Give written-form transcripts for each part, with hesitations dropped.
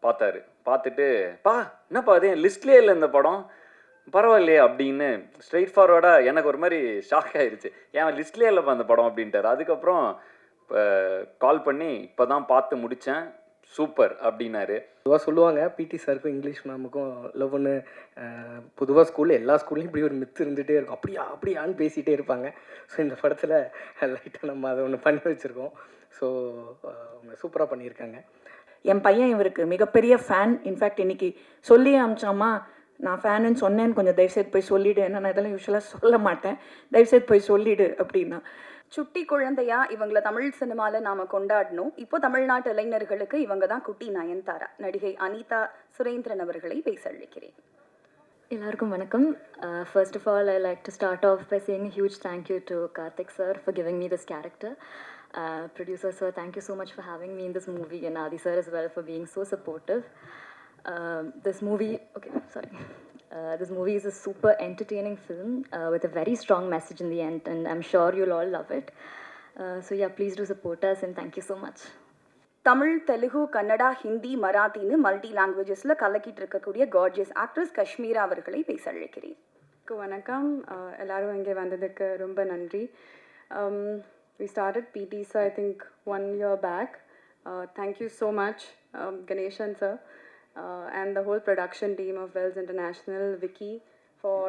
பார்த்தாரு. பார்த்துட்டு, "பா என்னப்பா அது என் லிஸ்ட்லயே இல்ல இந்த படம். பரவாயில்லையே" அப்படின்னு ஸ்ட்ரெயிட் ஃபார்வர்டா எனக்கு ஒரு மாரி ஷாக் ஆயிருச்சு. "என் லிஸ்ட்லயே இல்லப்பா அந்த படம்" அப்படின்ட்டாரு. அதுக்கப்புறம் கால் பண்ணி, "இப்போ தான் பார்த்து முடிச்சேன். சூப்பர்" அப்படின்னாரு. பொதுவாக சொல்லுவாங்க பிடி சாருக்கும் இங்கிலீஷ் மேமுக்கும் லவ்னு. பொதுவாக ஸ்கூலில் எல்லா ஸ்கூல்லையும் இப்படி ஒரு மித்து இருந்துகிட்டே இருக்கும். அப்படியா அப்படியான்னு பேசிகிட்டே இருப்பாங்க. ஸோ இந்த படத்தில் லைட்டாக நம்ம அதை ஒன்று பண்ணி வச்சுருக்கோம். ஸோ அவங்க சூப்பராக பண்ணியிருக்காங்க. என் பையன் இவருக்கு மிகப்பெரிய ஃபேன். இன்ஃபேக்ட் இன்னைக்கு சொல்லி அமிச்சாமா, நான் ஃபேனுன்னு சொன்னேன்னு கொஞ்சம் தயவுசெய்து போய் சொல்லிவிடு. ஏன்னா நான் இதெல்லாம் யூஸ்வலாக சொல்ல மாட்டேன். தயவுசெய்து போய் சொல்லிவிடு அப்படின்னா. சுட்டி குழந்தையா இவங்கள தமிழ் சினிமாவில் நாம் கொண்டாடணும். இப்போ தமிழ்நாட்டு இளைஞர்களுக்கு இவங்க தான் குட்டி நயன்தாரா. நடிகை அனிதா சுரேந்திரன் அவர்களை பேச அழைக்கிறேன். எல்லாருக்கும் வணக்கம். First of all, I like to start off by saying a huge thank you to Karthik sir for giving me this character. Producer sir, thank you so much for having me in this movie, and Adi sir as well for being so supportive. This movie is a super entertaining film with a very strong message in the end, and I'm sure you'll all love it. So yeah, please do support us, and thank you so much. Tamil, Telugu, Kannada, Hindi, மராத்தின்னு multi லாங்குவேஜஸில் கலக்கிட்டு இருக்கக்கூடிய gorgeous actress Kashmira அவர்களை பேச அழைக்கிறேன். வணக்கம். எல்லாரும் இங்கே வந்ததுக்கு ரொம்ப நன்றி. We started PTSA I think 1 year back. Thank you so much Ganeshan sir and the whole production team of Wells International, Vicky, for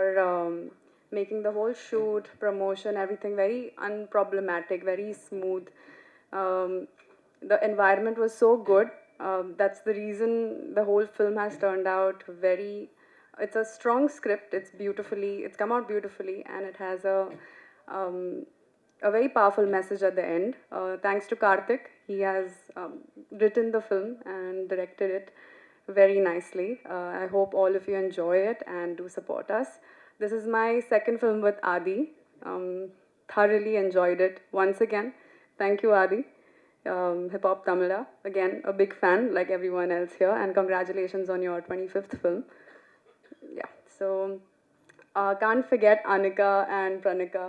making the whole shoot, promotion, everything very unproblematic, very smooth. The environment was so good. That's the reason the whole film has turned out very. It's a strong script. It's come out beautifully, and it has a very powerful message at the end. Thanks to Karthik, he has written the film and directed it very nicely. I hope all of you enjoy it and do support us. This is my second film with Adi. Thoroughly enjoyed it once again. Thank you, Adi. Hip Hop Tamila, again a big fan like everyone else here, and congratulations on your 25th film. Yeah, so can't forget Anika and Pranika.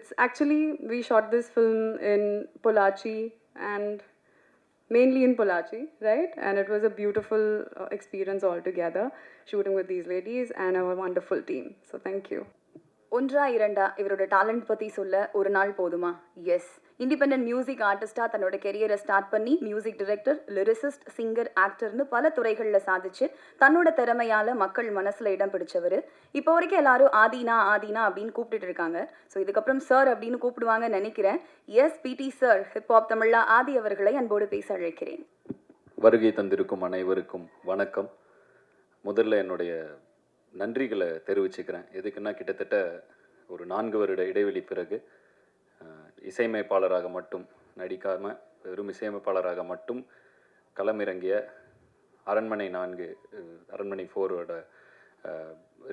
It's actually, we shot this film in Pollachi, and mainly in Pollachi, right? And it was a beautiful experience altogether, shooting with these ladies and a wonderful team. So thank you. ஒன்றா இரண்டா இவரோட talent பற்றி சொல்ல ஒரு நாள் போதுமா? S. Independent music ஆர்டிஸ்டாக தன்னோட கெரியரை start பண்ணி மியூசிக் டைரக்டர், லிரிசிஸ்ட், சிங்கர், ஆக்டர்னு பல துறைகளில் சாதிச்சு தன்னோட திறமையால் மக்கள் மனசில் இடம் பிடிச்சவர். இப்போ வரைக்கும் எல்லாரும் ஆதினா ஆதினா அப்படின்னு கூப்பிட்டுட்டு இருக்காங்க. ஸோ இதுக்கப்புறம் சார் அப்படின்னு கூப்பிடுவாங்கன்னு நினைக்கிறேன். எஸ், பிடி சார், ஹிப்ஹாப் தமிழா ஆதி அவர்களை அன்போடு பேச அழைக்கிறேன். வருகை தந்திருக்கும் அனைவருக்கும் வணக்கம். முதல்ல என்னுடைய நன்றிகளை தெரிவிச்சுக்கிறேன். எதுக்குன்னா, கிட்டத்தட்ட ஒரு 4 வருட இடைவெளி பிறகு இசையமைப்பாளராக மட்டும் நடிக்காமல் வெறும் இசையமைப்பாளராக மட்டும் களமிறங்கிய அரண்மனை 4, அரண்மனை 4ஓட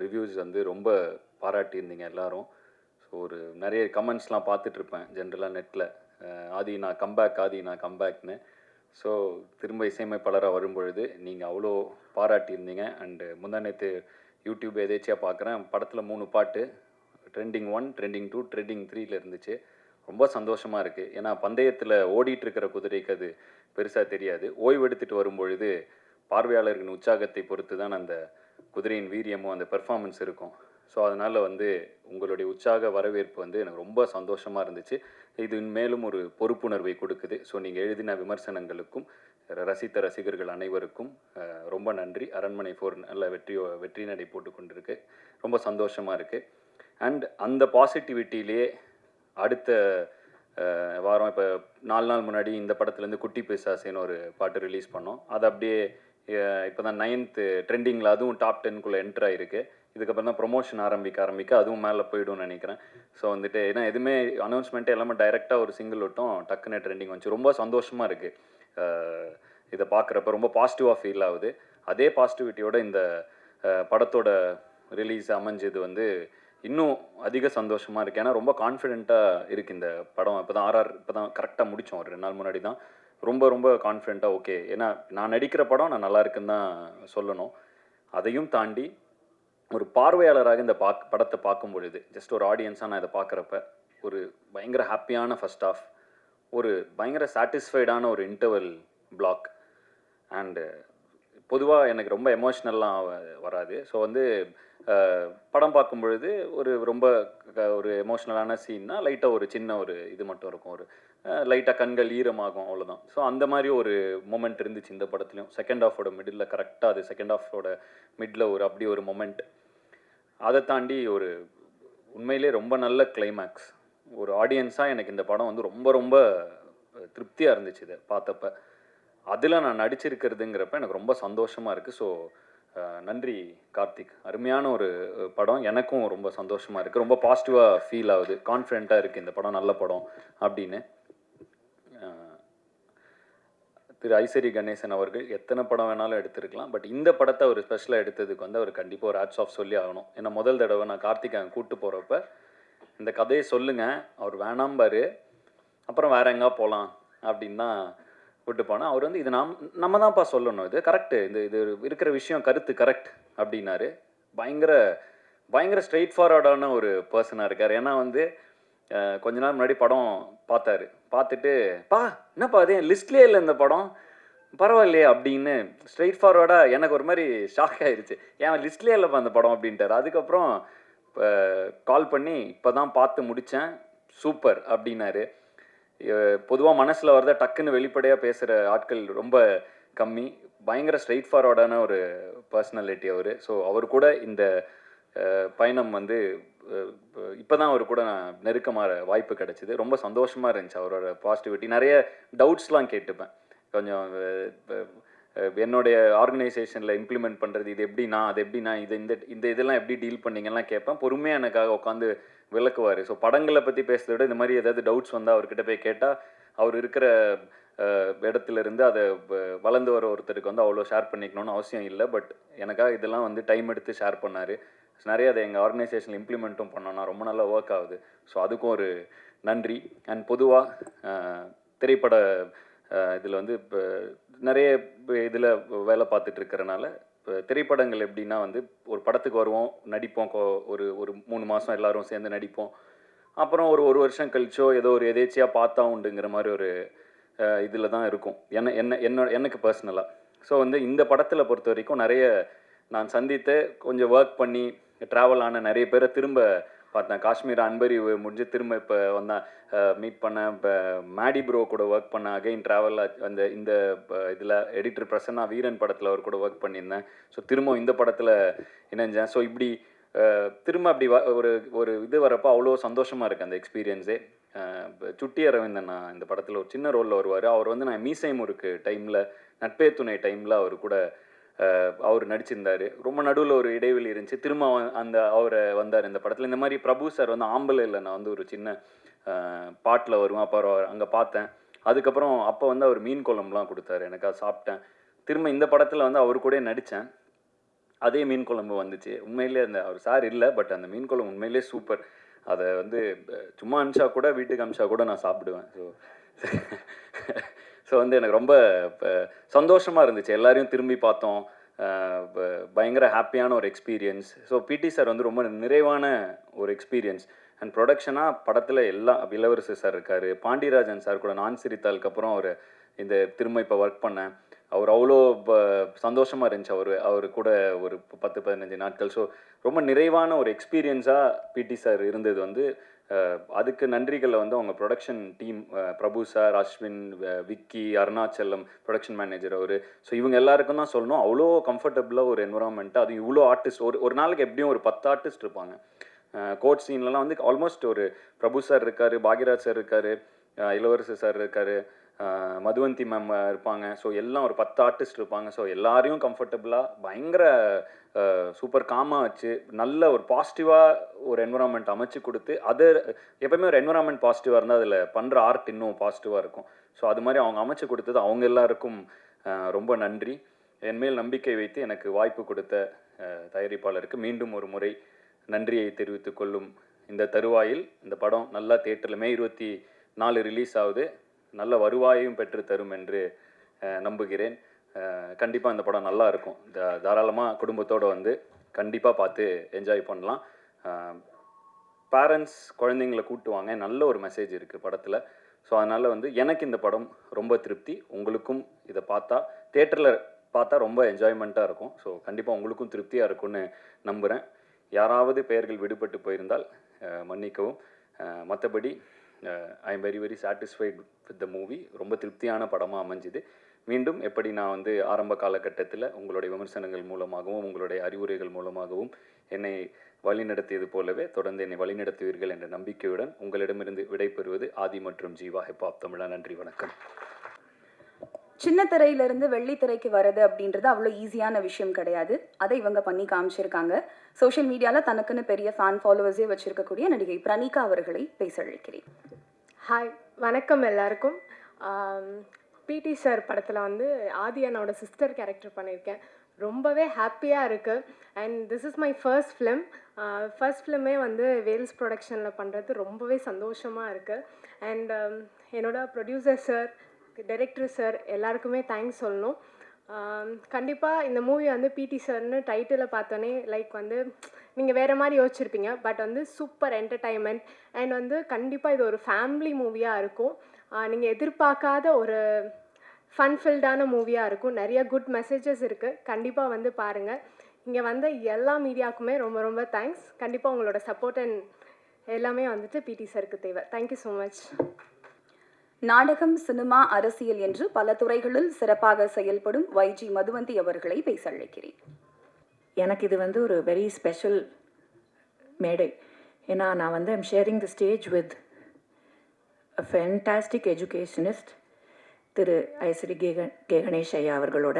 ரிவ்யூஸ் வந்து ரொம்ப பாராட்டியிருந்தீங்க எல்லாரும். ஸோ ஒரு நிறைய கமெண்ட்ஸ்லாம் பார்த்துட்ருப்பேன் ஜென்ரலாக நெட்டில், ஆதி நான் கம்பேக்னு. ஸோ திரும்ப இசையமைப்பாளராக வரும்பொழுது நீங்கள் அவ்வளோ பாராட்டியிருந்தீங்க. அண்டு முந்தானேத்து யூடியூப் எதேச்சியாக பார்க்குறேன், படத்தில் 3 பாட்டு ட்ரெண்டிங் 1, ட்ரெண்டிங் 2, ட்ரெண்டிங் 3ல இருந்துச்சு. ரொம்ப சந்தோஷமாக இருக்குது. ஏன்னா பந்தயத்தில் ஓடிட்டுருக்கிற குதிரைக்கு அது பெருசாக தெரியாது. ஓய்வு எடுத்துகிட்டு வரும்பொழுது பார்வையாளர்களின் உற்சாகத்தை பொறுத்து தான் அந்த குதிரையின் வீரியமும் அந்த பெர்ஃபார்மன்ஸ் இருக்கும். ஸோ அதனால் வந்து உங்களுடைய உற்சாக வரவேற்பு வந்து எனக்கு ரொம்ப சந்தோஷமாக இருந்துச்சு. இது மேலும் ஒரு பொறுப்புணர்வை கொடுக்குது. ஸோ நீங்கள் எழுதின விமர்சனங்களுக்கும் ரசித்த ரசிகர்கள் அனைவருக்கும் ரொம்ப நன்றி. அரண்மனை 4 நல்ல வெற்றி நடை போட்டு கொண்டிருக்கு. ரொம்ப சந்தோஷமாக இருக்குது. அண்ட் அந்த பாசிட்டிவிட்டியிலே அடுத்த வாரம் இப்போ 4 நாள் முன்னாடி இந்த படத்துலேருந்து குட்டி பிசாசேன்னு ஒரு பாட்டு ரிலீஸ் பண்ணோம். அது அப்படியே இப்போ தான் 9th ட்ரெண்டிங்கில் அதுவும் டாப் 10க்குள்ளே என்ட்ரு ஆகிருக்கு. இதுக்கப்புறம் தான் ப்ரொமோஷன் ஆரம்பிக்க அதுவும் மேலே போய்டும்னு நினைக்கிறேன். ஸோ வந்துட்டு ஏன்னா எதுவுமே அனௌன்ஸ்மெண்ட்டு எல்லாமே டைரெக்டாக ஒரு சிங்கிள் விட்டோம், டக்குன்னு ட்ரெண்டிங் வந்துச்சு. ரொம்ப சந்தோஷமாக இருக்குது இதை பார்க்குறப்ப. ரொம்ப பாசிட்டிவாக ஃபீல் ஆகுது. அதே பாசிட்டிவிட்டியோட இந்த படத்தோட ரிலீஸ் அமைஞ்சது வந்து இன்னும் அதிக சந்தோஷமாக இருக்குது. ஏன்னா ரொம்ப கான்ஃபிடென்ட்டாக இருக்குது இந்த படம். இப்போ தான் இப்போ தான் கரெக்டாக முடித்தோம், ஒரு 2 நாள் முன்னாடி தான். ரொம்ப கான்ஃபிடென்ட்டாக ஓகே. ஏன்னா நான் நடிக்கிற படம் நான் நல்லா இருக்குன்னு தான் சொல்லணும். அதையும் தாண்டி ஒரு பார்வையாளராக இந்த படத்தை பார்க்கும் பொழுது, ஜஸ்ட் ஒரு ஆடியன்ஸாக நான் இதை பார்க்குறப்ப ஒரு பயங்கர ஹாப்பியான ஃபர்ஸ்ட் ஆஃப், ஒரு பயங்கர சாட்டிஸ்ஃபைடான ஒரு இன்டர்வல் பிளாக், அண்டு பொதுவாக எனக்கு ரொம்ப எமோஷ்னல்லாம் வராது. ஸோ வந்து படம் பார்க்கும் பொழுது ரொம்ப ஒரு எமோஷ்னலான சீன்னா லைட்டாக ஒரு சின்ன ஒரு இது மட்டும் இருக்கும், ஒரு லைட்டாக கண்கள் ஈரமாகும், அவ்வளோதான். ஸோ அந்த மாதிரி ஒரு மொமெண்ட் இருந்துச்சு இந்த படத்துலையும். செகண்ட் ஹாஃபோட மிடில் கரெக்டாக அது செகண்ட் ஹாஃபோட மிடில் அப்படி ஒரு மொமெண்ட். அதை தாண்டி ஒரு உண்மையிலே ரொம்ப நல்ல கிளைமேக்ஸ். ஒரு ஆடியன்ஸாக எனக்கு இந்த படம் வந்து ரொம்ப ரொம்ப திருப்தியாக இருந்துச்சு இதை பார்த்தப்ப. அதில் நான் நடிச்சிருக்கிறதுங்கிறப்ப எனக்கு ரொம்ப சந்தோஷமாக இருக்குது. ஸோ நன்றி கார்த்திக். அருமையான ஒரு படம். எனக்கும் ரொம்ப சந்தோஷமாக இருக்குது, ரொம்ப பாசிட்டிவாக ஃபீல் ஆகுது, கான்ஃபிடென்ட்டாக இருக்குது இந்த படம் நல்ல படம் அப்படின்னு. திரு ஐசரி கணேசன் அவர்கள் எத்தனை படம் வேணாலும் எடுத்திருக்கலாம், பட் இந்த படத்தை ஒரு ஸ்பெஷலாக எடுத்ததுக்கு வந்து அவர் கண்டிப்பாக ஒரு ஹேட்ஸ் ஆஃப் சொல்லி ஆகணும். ஏன்னா முதல் தடவை நான் கார்த்திக் அங்கே கூப்பிட்டு போகிறப்ப இந்த கதையை சொல்லுங்கள், அவர் வேணாம்பார், அப்புறம் வேற எங்கேயா போகலாம் அப்படின்னு தான் விட்டு போனால், அவர் வந்து இது நம்ம தான்ப்பா சொல்லணும், இது கரெக்டு, இது இருக்கிற விஷயம் கருத்து கரெக்ட் அப்படின்னாரு. பயங்கர ஸ்ட்ரெயிட் ஃபார்வர்டான ஒரு பர்சனாக இருக்கார். ஏன்னா வந்து கொஞ்ச நாள் முன்னாடி படம் பார்த்தாரு, பார்த்துட்டு என்னப்பா அது என் லிஸ்ட்லேயே இல்லை இந்த படம், பரவாயில்லையே அப்படின்னு ஸ்ட்ரெயிட் ஃபார்வர்டாக எனக்கு ஒரு மாதிரி ஷாக் ஆகிடுச்சு. ஏன் லிஸ்ட்லேயே இல்லைப்பா அந்த படம் அப்படின்ட்டார். அதுக்கப்புறம் கால் பண்ணி இப்போ தான் பார்த்து முடித்தேன், சூப்பர் அப்படின்னாரு. பொதுவாக மனசில் வரத டக்குன்னு வெளிப்படையாக பேசுகிற ஆட்கள் ரொம்ப கம்மி. பயங்கர ஸ்ட்ரெயிட் ஃபார்வர்டான ஒரு பர்சனாலிட்டி அவர். ஸோ அவர் கூட இந்த பயணம் வந்து இப்போ தான் அவர் கூட நான் நெருக்கமாக வாய்ப்பு கிடச்சிது. ரொம்ப சந்தோஷமாக இருந்துச்சு அவரோட பாசிட்டிவிட்டி. நிறைய டவுட்ஸ்லாம் கேட்டுப்பேன், கொஞ்சம் என்னுடைய ஆர்கனைசேஷனில் இம்ப்ளிமெண்ட் பண்ணுறது இது எப்படின்னா அது எப்படின்னா இந்த இதெல்லாம் எப்படி டீல் பண்ணிங்கலாம் கேட்பேன். பொறுமையாக எனக்காக உட்காந்து விளக்குவார். ஸோ படங்களை பற்றி பேசுறதை விட இந்த மாதிரி ஏதாவது டவுட்ஸ் வந்தால் அவர்கிட்ட போய் கேட்டால் அவர் இருக்கிற இடத்துலேருந்து அதை வளர்ந்து வர ஒருத்தருக்கு வந்து அவ்வளோ ஷேர் பண்ணிக்கணும்னு அவசியம் இல்லை. பட் எனக்காக இதெல்லாம் வந்து டைம் எடுத்து ஷேர் பண்ணார். நிறைய அதை எங்கள் ஆர்கனைசேஷனில் இம்ப்ளிமெண்ட்டும் பண்ணோன்னா ரொம்ப நல்லா ஒர்க் ஆகுது. ஸோ அதுக்கும் ஒரு நன்றி. அண்ட் பொதுவாக திரைப்பட இதில் வந்து இப்போ நிறைய இதில் வேலை பார்த்துட்டு இருக்கிறனால, இப்போ திரைப்படங்கள் எப்படின்னா வந்து ஒரு படத்துக்கு வருவோம், நடிப்போம், ஒரு 3 மாதம் எல்லோரும் சேர்ந்து நடிப்போம், அப்புறம் ஒரு வருஷம் கழிச்சோ ஏதோ ஒரு எதேச்சியாக பார்த்தா உண்டுங்கிற மாதிரி ஒரு இதில் தான் இருக்கும் எனக்கு பர்சனலாக. ஸோ வந்து இந்த படத்தில் பொறுத்த வரைக்கும் நிறைய நான் சந்தித்து கொஞ்சம் ஒர்க் பண்ணி ட்ராவல் ஆன நிறைய பேரை திரும்ப பார்த்தேன். காஷ்மீர் அன்பரி முடிஞ்சு திரும்ப இப்போ வந்தேன், மீட் பண்ணேன். இப்போ மேடி ப்ரோ கூட ஒர்க் பண்ணேன், அகைன் ட்ராவல் இந்த இதில் எடிட்டர் பிரசன்னா வீரன் படத்தில் அவர் கூட ஒர்க் பண்ணியிருந்தேன். ஸோ திரும்ப இந்த படத்தில் இணைஞ்சேன். ஸோ இப்படி திரும்ப அப்படி ஒரு இது வரப்போ அவ்வளோ சந்தோஷமாக இருக்குது அந்த எக்ஸ்பீரியன்ஸே. சுட்டி அரவிந்தன் நான் இந்த படத்தில் ஒரு சின்ன ரோலில் வருவார். அவர் வந்து நான் மீசை முறுக்கு டைமில், நட்பே துணை டைமில் அவர் கூட அவர் நடிச்சிருந்தார். ரொம்ப நடுவில் ஒரு இடைவெளி இருந்துச்சு, திரும்ப அவரை வந்தார் இந்த படத்தில். இந்த மாதிரி பிரபு சார் வந்து ஆம்பளை இல்லை, நான் வந்து ஒரு சின்ன பாட்டில் வருவேன், அப்போ அங்கே பார்த்தேன். அதுக்கப்புறம் அப்போ வந்து அவர் மீன் குழம்புலாம் கொடுத்தாரு, எனக்கு அதை சாப்பிட்டேன். திரும்ப இந்த படத்தில் வந்து அவர் கூட நடித்தேன், அதே மீன் குழம்பு வந்துச்சு. உண்மையிலே அவர் சார் இல்லை, பட் அந்த மீன் குழம்பு உண்மையிலே சூப்பர். அதை வந்து சும்மா அமிச்சா கூட, வீட்டுக்கு அமிச்சா கூட நான் சாப்பிடுவேன். ஸோ வந்து எனக்கு ரொம்ப சந்தோஷமாக இருந்துச்சு. எல்லாரையும் திரும்பி பார்த்தோம், பயங்கர ஹாப்பியான ஒரு எக்ஸ்பீரியன்ஸ். ஸோ பிடி சார் வந்து ரொம்ப நிறைவான ஒரு எக்ஸ்பீரியன்ஸ். அண்ட் ப்ரொடக்ஷனாக படத்தில் எல்லாம் இளவரசு சார் இருக்கார், பாண்டியராஜன் சார் கூட நான் சிரித்தாளுக்கு அப்புறம் அவர் இந்த திரும்ப இப்போ ஒர்க் பண்ணேன். அவர் அவ்வளோ சந்தோஷமாக இருந்துச்சு அவர் கூட ஒரு 10-15 நாட்கள். ஸோ ரொம்ப நிறைவான ஒரு எக்ஸ்பீரியன்ஸாக பிடி சார் இருந்தது. வந்து அதுக்கு நன்றிகளை வந்து அவங்க production team, Prabhu sir, Ashwin, Vicky, Arunachalam production manager அவர். ஸோ இவங்க எல்லாருக்கும் தான் சொல்லணும், அவ்வளோ கம்ஃபர்டபுளாக ஒரு என்வரான்மெண்ட்டு. அது இவ்வளோ ஆர்டிஸ்ட், ஒரு நாளைக்கு எப்படியும் ஒரு 10 ஆர்டிஸ்ட் இருப்பாங்க. கோட் சீன்லலாம் வந்து ஆல்மோஸ்ட் ஒரு பிரபு சார் இருக்கார், பாக்யராஜ் சார் இருக்கார், இளவரசு சார் இருக்கார், மதுவந்தி மேம் இருப்பாங்க. ஸோ எல்லாம் ஒரு 10 ஆர்டிஸ்ட் இருப்பாங்க. ஸோ எல்லாரையும் கம்ஃபர்டபுளாக பயங்கர சூப்பர் காமாக வச்சு நல்ல ஒரு பாசிட்டிவாக ஒரு என்வரான்மெண்ட் அமைச்சு கொடுத்து, அது எப்போயுமே ஒரு என்வரான்மெண்ட் பாசிட்டிவாக இருந்தால் அதில் பண்ணுற ஆர்ட் இன்னும் பாசிட்டிவாக இருக்கும். ஸோ அது மாதிரி அவங்க அமைச்சு கொடுத்தது அவங்க எல்லாருக்கும் ரொம்ப நன்றி. என்மேல் நம்பிக்கை வைத்து எனக்கு வாய்ப்பு கொடுத்த தயாரிப்பாளருக்கு மீண்டும் ஒரு முறை நன்றியை தெரிவித்துக் கொள்ளும் இந்த தருவாயில் இந்த படம் நல்லா தியேட்டரில் மே 24 ரிலீஸ் ஆகுது, நல்ல வருவாயையும் பெற்று தரும் என்று நம்புகிறேன். கண்டிப்பாக இந்த படம் நல்லா இருக்கும். தாராளமாக குடும்பத்தோடு வந்து கண்டிப்பாக பார்த்து என்ஜாய் பண்ணலாம். பேரண்ட்ஸ் குழந்தைங்களை கூட்டுவாங்க, நல்ல ஒரு மெசேஜ் இருக்குது படத்தில். ஸோ அதனால் வந்து எனக்கு இந்த படம் ரொம்ப திருப்தி. உங்களுக்கும் இதை பார்த்தா தேட்டரில் பார்த்தா ரொம்ப என்ஜாய்மெண்ட்டாக இருக்கும். ஸோ கண்டிப்பாக உங்களுக்கும் திருப்தியாக இருக்கும்னு நம்புகிறேன். யாராவது பெயர்கள் விடுபட்டு போயிருந்தால் மன்னிக்கவும். மற்றபடி I am very very satisfied with the movie. ரொம்ப திருப்தியான படமாக அமைஞ்சுது. மீண்டும் எப்படி நான் வந்து ஆரம்ப காலகட்டத்தில் உங்களுடைய விமர்சனங்கள் மூலமாகவும் உங்களுடைய அறிவுரைகள் மூலமாகவும் என்னை வழிநடத்தியது போலவே தொடர்ந்து என்னை வழிநடத்துவீர்கள் என்ற நம்பிக்கையுடன் உங்களிடமிருந்து விடைபெறுவது ஆதி மற்றும் ஜீவா ஹிப்ஹாப் தமிழா. நன்றி, வணக்கம். சின்ன திரையிலிருந்து வெள்ளித்திரைக்கு வர்றது அப்படின்றது அவ்வளோ ஈஸியான விஷயம் கிடையாது. அதை இவங்க பண்ணி காமிச்சிருக்காங்க. சோஷியல் மீடியாவில் தனக்குன்னு பெரிய ஃபேன் ஃபாலோவர்ஸே வச்சிருக்கக்கூடிய நடிகை பிரணிகா அவர்களை பேச அழைக்கிறேன். ஹாய், வணக்கம் எல்லாருக்கும். பிடி சார் படத்தில் வந்து ஆதி அண்ணாவோட சிஸ்டர் கேரக்டர் பண்ணியிருக்கேன். ரொம்பவே ஹாப்பியாக இருக்குது. And this is my first film. First ஃபிலிமே வந்து வேல்ஸ் ப்ரொடக்ஷனில் பண்ணுறது ரொம்பவே சந்தோஷமாக இருக்குது. அண்ட் என்னோட ப்ரொடியூசர் சார், டைரக்டர் சார் எல்லாருக்குமே தேங்க்ஸ் சொல்லணும். கண்டிப்பாக இந்த மூவி வந்து பிடி சார்னு டைட்டிலை பார்த்தோன்னே லைக் வந்து நீங்கள் வேறு மாதிரி யோசிச்சிருப்பீங்க. பட் வந்து சூப்பர் என்டர்டைன்மெண்ட். அண்ட் வந்து கண்டிப்பாக இது ஒரு ஃபேமிலி மூவியாக இருக்கும். நீங்கள் எதிர்பார்க்காத ஒரு ஃபன்ஃபில்டான மூவியாக இருக்கும். நிறைய குட் மெசேஜஸ் இருக்குது. கண்டிப்பாக வந்து பாருங்கள். இங்கே வந்த எல்லா மீடியாவுக்குமே ரொம்ப ரொம்ப தேங்க்ஸ். கண்டிப்பாக உங்களோட சப்போர்ட் அண்ட் எல்லாமே வந்துட்டு பிடி சாருக்கு தேவை. Thank you so much. நாடகம், சினிமா, அரசியல் என்று பல துறைகளில் சிறப்பாக செயல்படும் YG மதுவந்தி அவர்களை பேச அழைக்கிறேன். எனக்கு இது வந்து ஒரு வெரி ஸ்பெஷல் மேடை. ஏன்னா நான் வந்து I'm sharing the stage with a fantastic educationist Thiru Ishari Ganesh ஐயா அவர்களோட.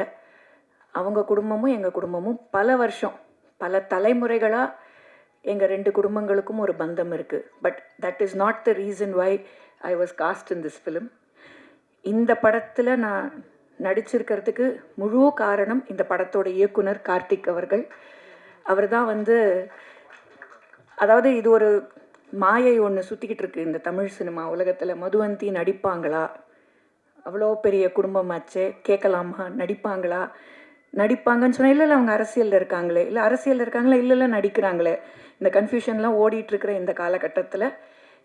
அவங்க குடும்பமும் எங்கள் குடும்பமும் பல வருஷம், பல தலைமுறைகளாக எங்கள் 2 குடும்பங்களுக்கும் ஒரு பந்தம் இருக்குது. But that is not the reason why I was cast in this film. இந்த படத்தில் நான் நடிச்சிருக்கிறதுக்கு முழு காரணம் இந்த படத்தோட இயக்குனர் கார்த்திக் அவர்கள். அவர் தான் வந்து, அதாவது இது ஒரு மாயை ஒன்று சுற்றிக்கிட்டு இருக்கு இந்த தமிழ் சினிமா உலகத்தில். மதுவந்தி நடிப்பாங்களா, அவ்வளோ பெரிய குடும்பமாச்சே, கேட்கலாமா, நடிப்பாங்களா, நடிப்பாங்கன்னு சொன்னால் இல்லை அவங்க அரசியலில் இருக்காங்களே, இல்லை அரசியலில் இருக்காங்களே, இல்லை நடிக்கிறாங்களே, இந்த கன்ஃபியூஷன்லாம் ஓடிட்டுருக்கிற இந்த காலகட்டத்தில்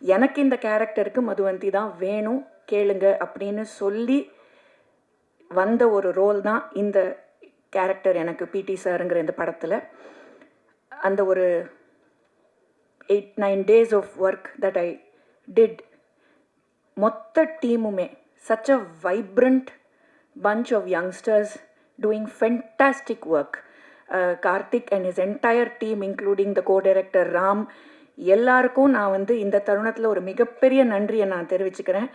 எனக்கு இந்த கேரக்டருக்கு மதுவந்தி தான் வேணும், கேளுங்க அப்படின்னு சொல்லி வந்த ஒரு ரோல் தான் இந்த கேரக்டர் எனக்கு பிடி சாருங்கிற இந்த படத்தில். அந்த ஒரு 8-9 days of work that I did, மொத்த டீமுமே such a vibrant bunch of youngsters doing fantastic work. Karthik and his entire team, including the co-director Ram, எல்லாருக்கும் நான் வந்து இந்த தருணத்தில் ஒரு மிகப்பெரிய நன்றியை நான் தெரிவிச்சுக்கிறேன்.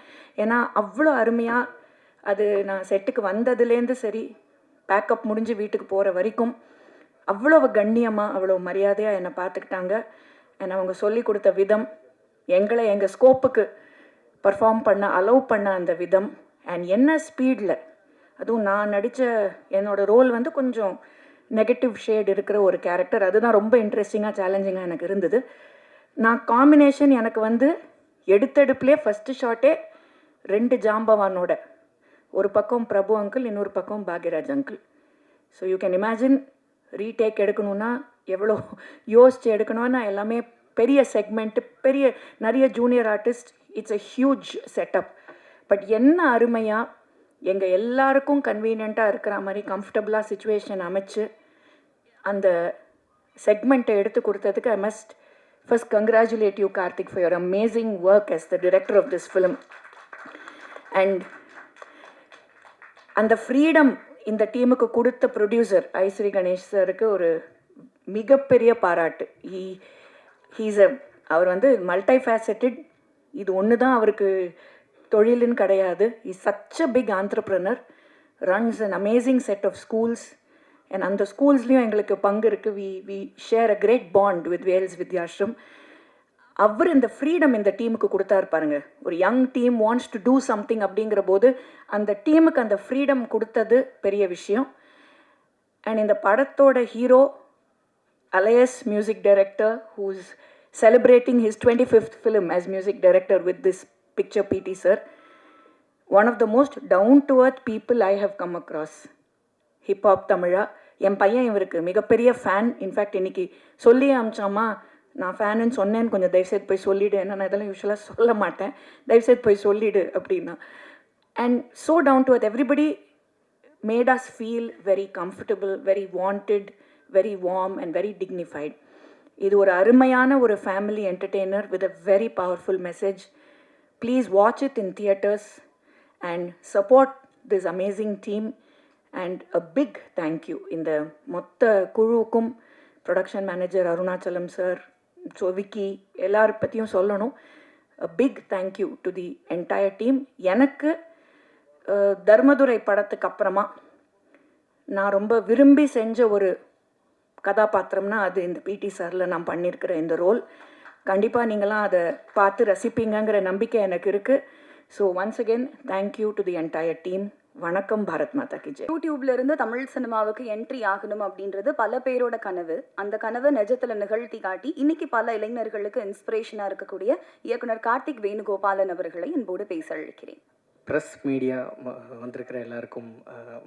ஏன்னா அவ்வளோ அருமையாக அது நான் செட்டுக்கு வந்ததுலேருந்து சரி, பேக்கப் முடிஞ்சு வீட்டுக்கு போகிற வரைக்கும் அவ்வளோ கண்ணியமாக, அவ்வளோ மரியாதையாக என்னை பார்த்துக்கிட்டாங்க. என்னை அவங்க சொல்லி கொடுத்த விதம், எங்களை எங்கள் ஸ்கோப்புக்கு பர்ஃபார்ம் பண்ண அலோவ் பண்ண அந்த விதம், அண்ட் என்ன ஸ்பீடில், அதுவும் நான் நடித்த என்னோடய ரோல் வந்து கொஞ்சம் நெகட்டிவ் ஷேட் இருக்கிற ஒரு கேரக்டர். அதுதான் ரொம்ப இன்ட்ரெஸ்டிங்காக சேலஞ்சிங்காக எனக்கு இருந்தது. நான் காம்பினேஷன் எனக்கு வந்து எடுத்தெடுப்புலேயே ஃபஸ்ட்டு ஷாட்டே 2 ஜாம்பவானோட, ஒரு பக்கம் பிரபு அங்கிள், இன்னொரு பக்கம் Bhagyaraj uncle. So you can imagine retake எடுக்கணுன்னா எவ்வளோ யோசித்து எடுக்கணும்னா, எல்லாமே பெரிய செக்மெண்ட்டு, பெரிய நிறைய junior artist, it's a huge setup. But என்ன அருமையாக எங்கள் எல்லாருக்கும் கன்வீனியண்ட்டாக இருக்கிற மாதிரி கம்ஃபர்டபுளாக சுச்சுவேஷன் அமைச்சு அந்த செக்மெண்ட்டை எடுத்து கொடுத்ததுக்கு I must first congratulate you Karthik for your amazing work as the director of this film. And அந்த ஃப்ரீடம் இந்த டீமுக்கு கொடுத்த ப்ரொடியூசர் ஐஸ்ரீ கணேஷ் சாருக்கு ஒரு மிகப்பெரிய பாராட்டு. அவர் வந்து மல்டி ஃபேசட்டட். இது ஒன்று தான் அவருக்கு தொழிலுன்னு கிடையாது. Is such a big entrepreneur, runs an amazing set of schools. And அந்த ஸ்கூல்ஸ்லேயும் எங்களுக்கு பங்கு இருக்குது. We share a great bond with Vels Vidyashram. அவர் இந்த ஃப்ரீடம் இந்த டீமுக்கு கொடுத்தாரு பாருங்க. ஒரு young team wants to do something அப்படிங்கிற போது அந்த டீமுக்கு அந்த ஃப்ரீடம் கொடுத்தது பெரிய விஷயம். அண்ட் இந்த படத்தோட hero alias music director, who's celebrating his 25th film as music director with this picture, PT sir. One of the most down-to-earth people I have come across. Hip-hop தமிழா. என் பையன் இவருக்கு மிகப்பெரிய ஃபேன். இன்ஃபேக்ட் இன்னைக்கு சொல்லி அமிச்சாமா, நான் ஃபேனுன்னு சொன்னேன்னு கொஞ்சம் தயவுசெய்து போய் சொல்லிவிடு, ஏன்னா நான் இதெல்லாம் யூஸ்வலாக சொல்ல மாட்டேன், தயவுசெய்து போய் சொல்லிவிடு அப்படின்னா. And so down to earth, everybody made us feel very comfortable, very wanted, very warm and very dignified. இது ஒரு அருமையான ஒரு family entertainer with a very powerful message. Please watch it in theaters and support this amazing team. And a big thank you இந்த மொத்த குழுவுக்கும், production manager Arunachalam sir, so Vicky, எல்லார் பற்றியும் சொல்லணும். a big thank you to the entire team. எனக்கு தர்மதுரை படத்துக்கு அப்புறமா நான் ரொம்ப விரும்பி செஞ்ச ஒரு கதாபாத்திரம்னா அது இந்த பிடி சாரில் நான் பண்ணியிருக்கிற இந்த ரோல். கண்டிப்பாக நீங்களாம் அதை பார்த்து ரசிப்பீங்கங்கிற நம்பிக்கை எனக்கு இருக்குது. So once again thank you to the entire team. வணக்கம். பாரத் மாதா கி ஜெய். யூடியூப்ல இருந்து தமிழ் சினிமாவுக்கு என்ட்ரி ஆகணும் அப்படின்றது பல பேரோட கனவு. அந்த கனவை நிஜத்துல நிகழ்த்தி காட்டி இன்னைக்கு பல இளைஞர்களுக்கு இன்ஸ்பிரேஷனா இருக்கக்கூடிய இயக்குனர் கார்த்திக் வேணுகோபாலன் அவர்களை என்போடு பேச அழைக்கிறேன். ப்ரெஸ் மீடியா வந்திருக்கிற எல்லாருக்கும்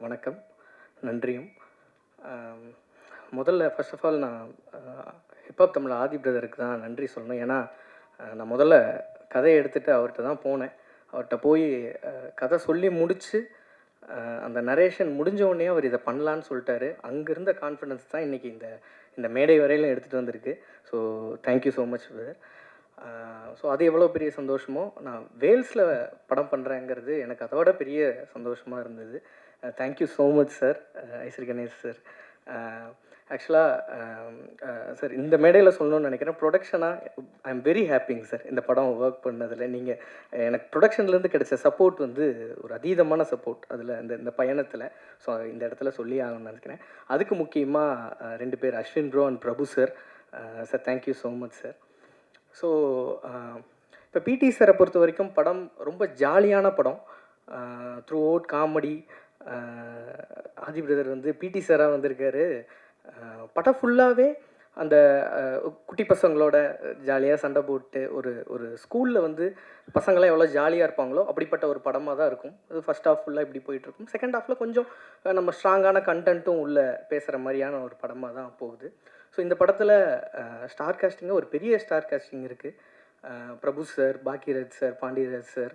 வணக்கம், நன்றியும். முதல்ல ஃபர்ஸ்ட் ஆஃப் ஆல் நான் ஹிப்ஹாப் தமிழ் ஆதி பிரதருக்கு தான் நன்றி சொல்லணும். ஏன்னா நான் முதல்ல கதையை எடுத்துகிட்டு அவர்கிட்ட தான் போனேன். அவர்கிட்ட போய் கதை சொல்லி முடித்து அந்த நரேஷன் முடிஞ்ச உடனே அவர் இதை பண்ணலான்னு சொல்லிட்டாரு. அங்கே இருந்த கான்ஃபிடன்ஸ் தான் இன்றைக்கி இந்த மேடை வரையிலும் எடுத்துகிட்டு வந்திருக்கு. So thank you so much brother. So அது எவ்வளோ பெரிய சந்தோஷமோ, நான் வேல்ஸில் படம் பண்ணுறேங்கிறது எனக்கு அதோட பெரிய சந்தோஷமாக இருந்தது. Thank you so much sir, Ishari Ganesh sir. ஆக்சுவலாக சார் இந்த மேடையில் சொல்லணும்னு நினைக்கிறேன், ப்ரொடக்ஷனாக ஐ எம் வெரி ஹாப்பிங்க சார் இந்த படம் ஒர்க் பண்ணதில். நீங்கள் எனக்கு ப்ரொடக்ஷன்லேருந்து கிடைச்ச சப்போர்ட் வந்து ஒரு அதீதமான சப்போர்ட் அதில் இந்த பயணத்தில். ஸோ இந்த இடத்துல சொல்லி ஆகணும்னு நினைக்கிறேன். அதுக்கு முக்கியமாக 2 பேர், Ashwin bro and Prabhu sir. Sir thank you so much sir. So இப்போ பிடி சாரை பொறுத்த வரைக்கும் படம் ரொம்ப ஜாலியான படம். Throughout comedy. Aadhi brother வந்து பிடி சாராக வந்திருக்காரு. படம் ஃபுல்லாகவே அந்த குட்டி பசங்களோட ஜாலியாக சண்டை போட்டு ஒரு ஸ்கூலில் வந்து பசங்களாம் எவ்வளோ ஜாலியாக இருப்பாங்களோ அப்படிப்பட்ட ஒரு படமாக தான் இருக்கும். அது ஃபஸ்ட் ஹாஃப் ஃபுல்லாக இப்படி போயிட்டுருக்கும். செகண்ட் ஹாஃபில் கொஞ்சம் நம்ம ஸ்ட்ராங்கான கண்டென்ட்டும் உள்ளே பேசுகிற மாதிரியான ஒரு படமாக தான் போகுது. ஸோ இந்த படத்தில் ஸ்டார் காஸ்டிங்காக ஒரு பெரிய ஸ்டார் காஸ்டிங் இருக்குது. Prabhu sir, Bhagyaraj sir, Pandiarajan sir,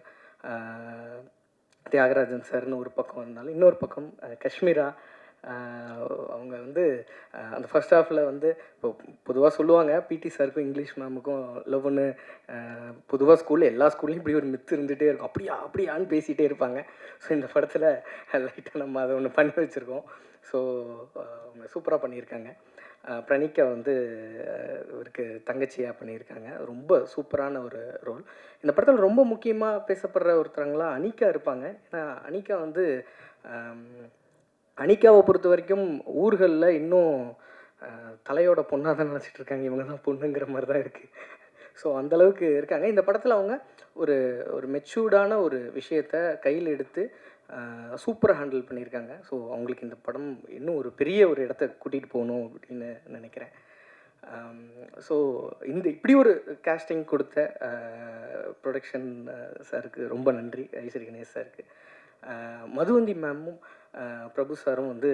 Thiagarajan சார்னு ஒரு பக்கம் இருந்தாலும், இன்னொரு பக்கம் காஷ்மீரா. அவங்க வந்து அந்த ஃபர்ஸ்ட் ஹாஃபில் வந்து இப்போ பொதுவாக சொல்லுவாங்க பிடி சாருக்கும் இங்கிலீஷ் மேமுக்கும் லவ்னு. பொதுவாக ஸ்கூலில் எல்லா ஸ்கூல்லையும் இப்படி ஒரு மித்து இருந்துகிட்டே இருக்கும். அப்படியான்னு பேசிகிட்டே இருப்பாங்க. ஸோ இந்த படத்தில் லைட்டாக நம்ம அதை ஒன்று பண்ணி வச்சுருக்கோம். ஸோ அவங்க சூப்பராக பண்ணியிருக்காங்க. பிரணிக்கா வந்து இவருக்கு தங்கச்சியாக பண்ணியிருக்காங்க. ரொம்ப சூப்பரான ஒரு ரோல். இந்த படத்தில் ரொம்ப முக்கியமாக பேசப்படுற ஒருத்தவங்களாம் அனிகா இருப்பாங்க. ஏன்னா அனிகா வந்து அனிகாவை பொறுத்த வரைக்கும் ஊர்களில் இன்னும் தலையோட பொண்ணாக தான் நினச்சிட்டு இருக்காங்க. இவங்க தான் பொண்ணுங்கிற மாதிரி தான் இருக்குது. ஸோ அந்தளவுக்கு இருக்காங்க. இந்த படத்தில் அவங்க ஒரு மெச்சூர்டான ஒரு விஷயத்தை கையில் எடுத்து சூப்பராக ஹேண்டில் பண்ணியிருக்காங்க. ஸோ அவங்களுக்கு இந்த படம் இன்னும் ஒரு பெரிய ஒரு இடத்த கூட்டிகிட்டு போகணும் அப்படின்னு நினைக்கிறேன். ஸோ இப்படி ஒரு கேஸ்டிங் கொடுத்த ப்ரொடக்ஷன் சாருக்கு ரொம்ப நன்றி, ஐஸ்வரி கணேஷ் சாருக்கு. மதுவந்தி மேமும் பிரபு சாரும் வந்து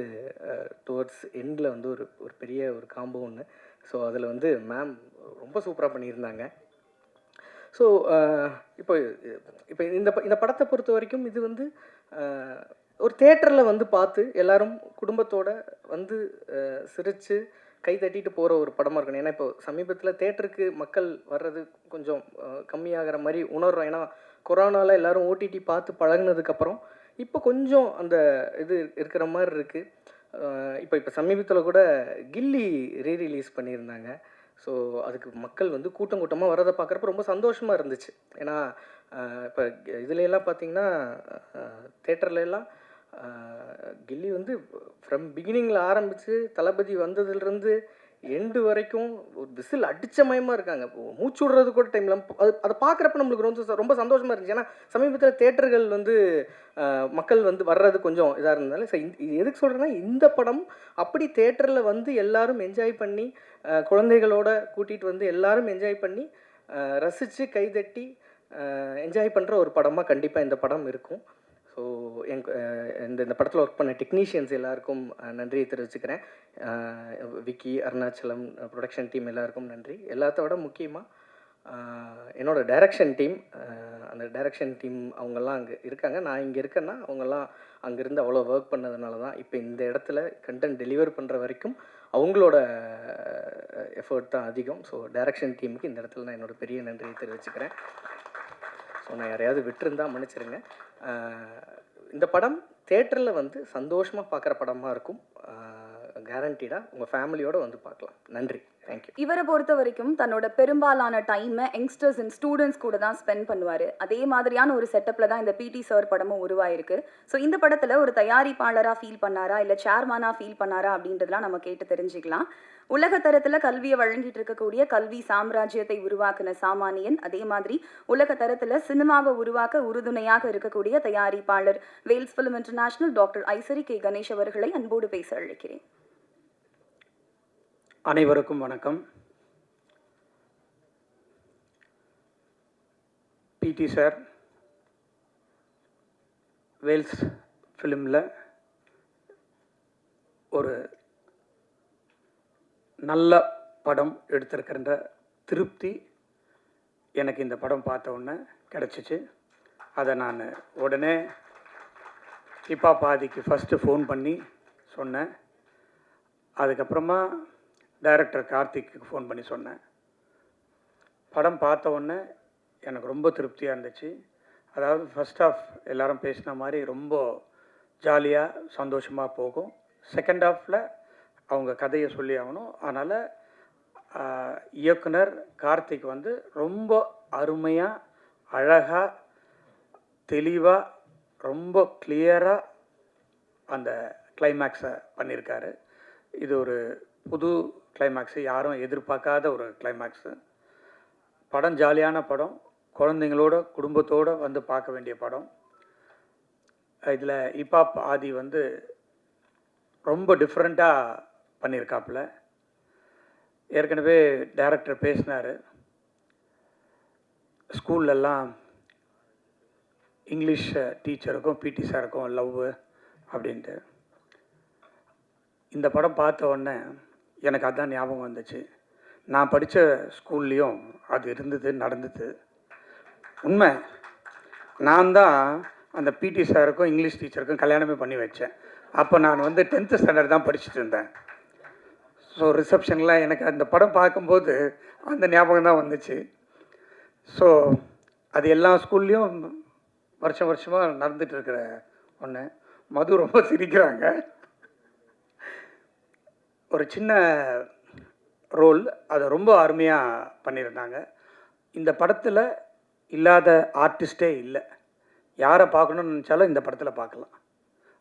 டுவர்ட்ஸ் எண்டில் வந்து ஒரு பெரிய ஒரு காம்போ ஒன்று. ஸோ அதில் வந்து மேம் ரொம்ப சூப்பராக பண்ணியிருந்தாங்க. ஸோ இப்போ இந்த படத்தை பொறுத்த வரைக்கும் இது வந்து ஒரு தேட்டரில் வந்து பார்த்து எல்லோரும் குடும்பத்தோடு வந்து சிரித்து கை தட்டிட்டு போகிற ஒரு படமாக இருக்கணும். ஏன்னா இப்போ சமீபத்தில் தேட்டருக்கு மக்கள் வர்றது கொஞ்சம் கம்மியாகிற மாதிரி உணர்றோம். ஏன்னா கொரோனாவில் எல்லோரும் ஓடிடி பார்த்து பழகினதுக்கப்புறம் இப்போ கொஞ்சம் அந்த இது இருக்கிற மாதிரி இருக்குது. இப்போ சமீபத்தில் கூட கில்லி ரீரிலீஸ் பண்ணியிருந்தாங்க. ஸோ அதுக்கு மக்கள் வந்து கூட்டமாக வர்றதை பார்க்குறப்ப ரொம்ப சந்தோஷமாக இருந்துச்சு. ஏன்னா இப்போ இதுலெல்லாம் பார்த்திங்கன்னா தேட்டர்லாம் கில்லி வந்து ஃப்ரம் பிகினிங்கில் ஆரம்பித்து தளபதி வந்ததுலேருந்து எண்டு வரைக்கும் ஒரு விசில் அடித்த மயமாக இருக்காங்க. மூச்சு விடுறது கூட டைமில் அதை பார்க்குறப்ப நம்மளுக்கு ரொம்ப சந்தோஷமாக இருந்துச்சு. ஏன்னா சமீபத்தில் தேட்டர்கள் வந்து மக்கள் வந்து வர்றது கொஞ்சம் இதாக இருந்தாலும் இது எதுக்கு சொல்கிறேன்னா, இந்த படம் அப்படி தேட்டரில் வந்து எல்லோரும் என்ஜாய் பண்ணி குழந்தைகளோட கூட்டிகிட்டு வந்து எல்லோரும் என்ஜாய் பண்ணி ரசித்து கைதட்டி என்ஜாய் பண்ணுற ஒரு படமாக கண்டிப்பாக இந்த படம் இருக்கும். ஸோ இந்த படத்தில் ஒர்க் பண்ண டெக்னீஷியன்ஸ் எல்லாருக்கும் நன்றியை தெரிவிச்சுக்கிறேன். விக்கி, அருணாச்சலம், ப்ரொடக்ஷன் டீம் எல்லாருக்கும் நன்றி. எல்லாத்த விட முக்கியமாக என்னோட டைரக்ஷன் டீம், அந்த டைரக்ஷன் டீம் அவங்கெல்லாம் அங்கே இருக்காங்க. நான் இங்கே இருக்கேன்னா அவங்கெல்லாம் அங்கேருந்து அவ்வளோ ஒர்க் பண்ணதுனால தான் இப்போ இந்த இடத்துல கண்டென்ட் டெலிவர் பண்ணுற வரைக்கும் அவங்களோட எஃபர்ட் தான் அதிகம். ஸோ டைரக்ஷன் டீமுக்கு இந்த இடத்துல நான் என்னோடய பெரிய நன்றியை தெரிவிச்சுக்கிறேன். ஸோ நான் யாரையாவது விட்டுருந்தால் மன்னிச்சிருங்க. இந்த படம் தேட்டரில் வந்து சந்தோஷமாக பார்க்குற படமாக இருக்கும். கேரண்டீடாக உங்கள் ஃபேமிலியோடு வந்து பார்க்கலாம். நன்றி, தேங்க்யூ. இவரை பொறுத்த வரைக்கும் தன்னோட பெரும்பாலான டைமை யங்ஸ்டர்ஸ் அண்ட் ஸ்டூடெண்ட்ஸ் கூட தான் ஸ்பெண்ட் பண்ணுவார். அதே மாதிரியான ஒரு செட்டப்பில் தான் இந்த பிடி சார் படமும் உருவாயிருக்கு. ஸோ இந்த படத்தில் ஒரு தயாரிப்பாளராக ஃபீல் பண்ணாரா இல்லை சேர்மனாக ஃபீல் பண்ணாரா அப்படின்றதெல்லாம் நம்ம கேட்டு தெரிஞ்சுக்கலாம். உலக தரத்தில் கல்வியை வழங்கிட்டு இருக்கக்கூடிய கல்வி சாம்ராஜ்யத்தை உருவாக்குன சாமானியன், அதே மாதிரி உலக தரத்தில் சினிமாவை உருவாக்க உறுதுணையாக இருக்கக்கூடிய தயாரிப்பாளர் Vels film international doctor Ishari K Ganesh அவர்களை அன்போடு பேச அழைக்கிறேன். அனைவருக்கும் வணக்கம். பிடி சார் வேல்ஸ் ஃபிலிமில் ஒரு நல்ல படம் எடுத்திருக்கின்ற திருப்தி எனக்கு இந்த படம் பார்த்த உடனே கிடச்சிச்சு. அதை நான் உடனே இப்பா பாதிக்கு ஃபஸ்ட்டு ஃபோன் பண்ணி சொன்னேன். அதுக்கப்புறமா டைரக்டர் கார்த்திக்கு ஃபோன் பண்ணி சொன்னேன். படம் பார்த்த உடனே எனக்கு ரொம்ப திருப்தியாக இருந்துச்சு. அதாவது ஃபஸ்ட் ஆஃப் எல்லோரும் பேசின மாதிரி ரொம்ப ஜாலியாக சந்தோஷமாக போகும். செகண்ட் ஹாஃபில் அவங்க கதையை சொல்லி ஆகணும். அதனால் இயக்குனர் கார்த்திக் வந்து ரொம்ப அருமையாக, அழகாக, தெளிவாக, ரொம்ப கிளியராக அந்த கிளைமேக்ஸை பண்ணியிருக்காரு. இது ஒரு புது கிளைமேக்ஸு, யாரும் எதிர்பார்க்காத ஒரு கிளைமேக்ஸு. படம் ஜாலியான படம், குழந்தைங்களோட குடும்பத்தோடு வந்து பார்க்க வேண்டிய படம். இதில் இப்பாப் ஆதி வந்து ரொம்ப டிஃப்ரெண்ட்டாக பண்ணியிருக்காப்புல. ஏற்கனவே டைரக்டர் பேசினார், ஸ்கூல்லெல்லாம் இங்கிலீஷ் டீச்சருக்கும் பிடி சாருக்கும் லவ் அப்படின்ட்டு. இந்த படம் பார்த்த உடனே எனக்கு அதுதான் ஞாபகம் வந்துச்சு. நான் படித்த ஸ்கூல்லேயும் அது இருந்தது, நடந்தது. உண்மை, நான் தான் அந்த பிடி சாருக்கும் இங்கிலீஷ் டீச்சருக்கும் கல்யாணமே பண்ணி வச்சேன். அப்போ நான் வந்து 10th ஸ்டாண்டர்ட் தான் படிச்சுட்டு இருந்தேன். ஸோ ரிசப்ஷனில் எனக்கு அந்த படம் பார்க்கும்போது அந்த ஞாபகம் தான் வந்துச்சு. ஸோ அது எல்லா ஸ்கூல்லேயும் வருஷமாக நடந்துகிட்டு இருக்கிற ஒன்று. மது ரொம்ப சிரிக்கிறாங்க. ஒரு சின்ன ரோல், அதை ரொம்ப அருமையாக பண்ணியிருந்தாங்க. இந்த படத்தில் இல்லாத ஆர்டிஸ்டே இல்லை. யாரை பார்க்கணுன்னு நினச்சாலும் இந்த படத்தில் பார்க்கலாம்.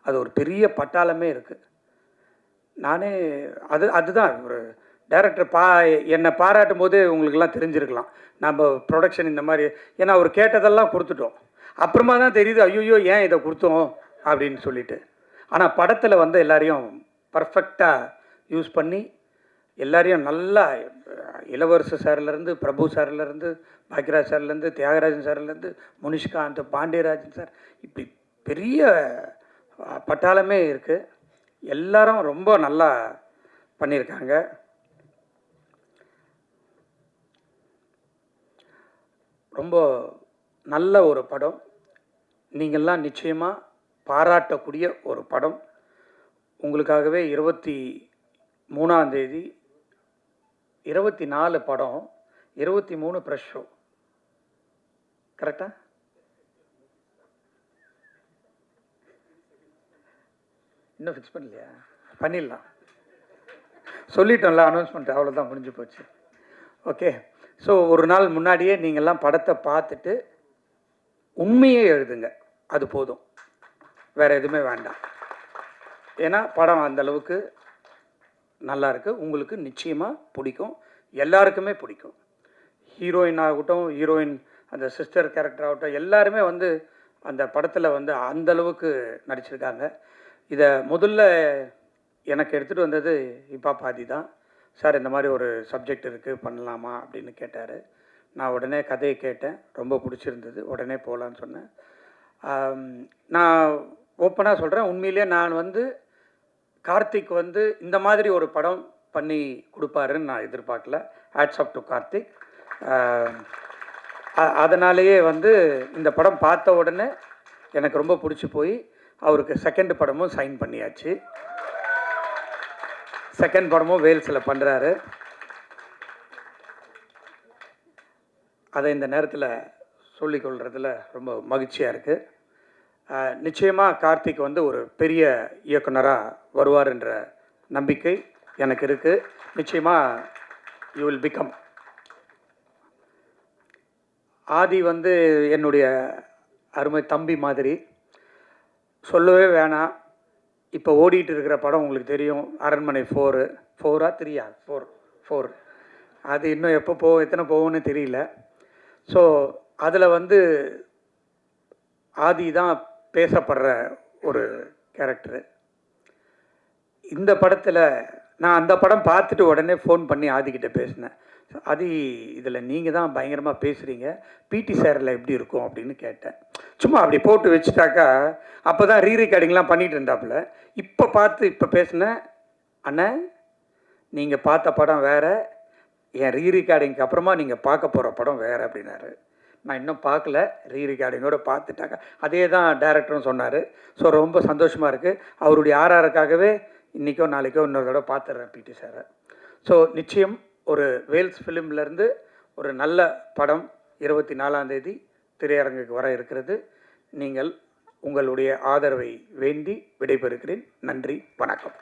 அது ஒரு பெரிய பட்டாளமே இருக்குது. நானே அதுதான் ஒரு டைரக்டர் என்னை பாராட்டும் போது உங்களுக்கெல்லாம் தெரிஞ்சிருக்கலாம். நம்ம ப்ரொடக்ஷன் இந்த மாதிரி, ஏன்னா அவர் கேட்டதெல்லாம் கொடுத்துட்டோம். அப்புறமா தான் தெரியுது, ஐயோ ஏன் இதை கொடுத்தோம் அப்படின்னு சொல்லிட்டு. ஆனால் படத்தில் வந்து எல்லாரையும் பர்ஃபெக்டாக யூஸ் பண்ணி எல்லாரையும் நல்லா, இளவரசு சார்லேருந்து, பிரபு சார்லேருந்து, பாக்யராஜ் சார்லேருந்து, தியாகராஜன் சார்லேருந்து, முனிஷ்காந்த், பாண்டியராஜன் சார், இப்படி பெரிய பட்டாளமே இருக்குது. எல்லாரும் ரொம்ப நல்லா பண்ணியிருக்காங்க. ரொம்ப நல்ல ஒரு படம். நீங்கள்லாம் நிச்சயமாக பாராட்டக்கூடிய ஒரு படம். உங்களுக்காகவே 23ஆம் தேதி 24 படம், 23 ப்ரெஷ் ஷோ. கரெக்டா? இன்னும் ஃபிக்ஸ் பண்ணலையா? பண்ணிடலாம், சொல்லிட்டோம்ல, அனௌன்ஸ்மெண்ட் அவ்வளோதான், முடிஞ்சு போச்சு. ஓகே. ஸோ ஒரு நாள் முன்னாடியே நீங்கள்லாம் படத்தை பார்த்துட்டு உண்மையே எழுதுங்க, அது போதும், வேறு எதுவுமே வேண்டாம். ஏன்னா படம் அந்தளவுக்கு நல்லா இருக்குது. உங்களுக்கு நிச்சயமாக பிடிக்கும், எல்லாருக்குமே பிடிக்கும். ஹீரோயின் ஆகட்டும், ஹீரோயின் அந்த சிஸ்டர் கேரக்டர் ஆகட்டும், எல்லாருமே வந்து அந்த படத்தில் வந்து அந்தளவுக்கு நடிச்சிருக்காங்க. இதை முதல்ல எனக்கு எடுத்துகிட்டு வந்தது இப்பா பாதி தான். சார் இந்த மாதிரி ஒரு சப்ஜெக்ட் இருக்குது, பண்ணலாமா அப்படின்னு கேட்டார். நான் உடனே கதையை கேட்டேன், ரொம்ப பிடிச்சிருந்தது, உடனே போகலான்னு சொன்னேன். நான் ஓப்பனாக சொல்கிறேன், உண்மையிலே நான் வந்து கார்த்திக் வந்து இந்த மாதிரி ஒரு படம் பண்ணி கொடுப்பாருன்னு நான் எதிர்பார்க்கல. Hats off to Karthik. அதனாலேயே வந்து இந்த படம் பார்த்த உடனே எனக்கு ரொம்ப பிடிச்சி போய் அவருக்கு செகண்ட் படமும் சைன் பண்ணியாச்சு. செகண்ட் படமும் வேல்ஸில் பண்ணுறாரு. அதை இந்த நேரத்தில் சொல்லிக்கொள்கிறதுல ரொம்ப மகிழ்ச்சியாக இருக்குது. நிச்சயமாக கார்த்திக் வந்து ஒரு பெரிய இயக்குனராக வருவார்ன்ற நம்பிக்கை எனக்கு இருக்குது. நிச்சயமாக யூ வில் பிகம். ஆதி வந்து என்னுடைய அருமை தம்பி மாதிரி, சொல்லவே வேணாம். இப்போ ஓடிட்டு இருக்கிற படம் உங்களுக்கு தெரியும், அரண்மனை 4 அது இன்னும் எப்போ எத்தனை போகும்னு தெரியல. ஸோ அதில் வந்து ஆதி தான் பேசப்படுற ஒரு கேரக்டரு. இந்த படத்தில் நான் அந்த படம் பார்த்துட்டு உடனே ஃபோன் பண்ணி ஆதிக்கிட்ட பேசினேன். ஆதி, இதில் நீங்கள் தான் பயங்கரமாக பேசுகிறீங்க, பிடி சாரில் எப்படி இருக்கும் அப்படின்னு கேட்டேன். சும்மா அப்படி போட்டு வச்சுட்டாக்கா அப்போ தான் ரீரெக்கார்டிங்லாம் பண்ணிகிட்டு இருந்தாப்புல. இப்போ பேசினேன், அண்ணன் நீங்கள் பார்த்த படம் வேறு, என் ரீரெக்கார்டிங்க்கு அப்புறமா நீங்கள் பார்க்க போகிற படம் வேறு அப்படின்னாரு. நான் இன்னும் பார்க்கல, ரீரெக்கார்டிங்கோடு பார்த்துட்டாக்கா அதே தான் டைரக்டரும் சொன்னார். ஸோ ரொம்ப சந்தோஷமாக இருக்குது. அவருடைய ஆர்ஆருக்காகவே இன்றைக்கோ நாளைக்கோ இன்னொரு தடவை பார்த்துட்றேன் பிடி சாரை. ஸோ நிச்சயம் ஒரு வேல்ஸ் ஃபிலிம்லேருந்து ஒரு நல்ல படம் 24ஆம் தேதி திரையரங்குக்கு வர இருக்கிறது. நீங்கள் உங்களுடைய ஆதரவை வேண்டி விடைபெறுகிறேன். நன்றி, வணக்கம்.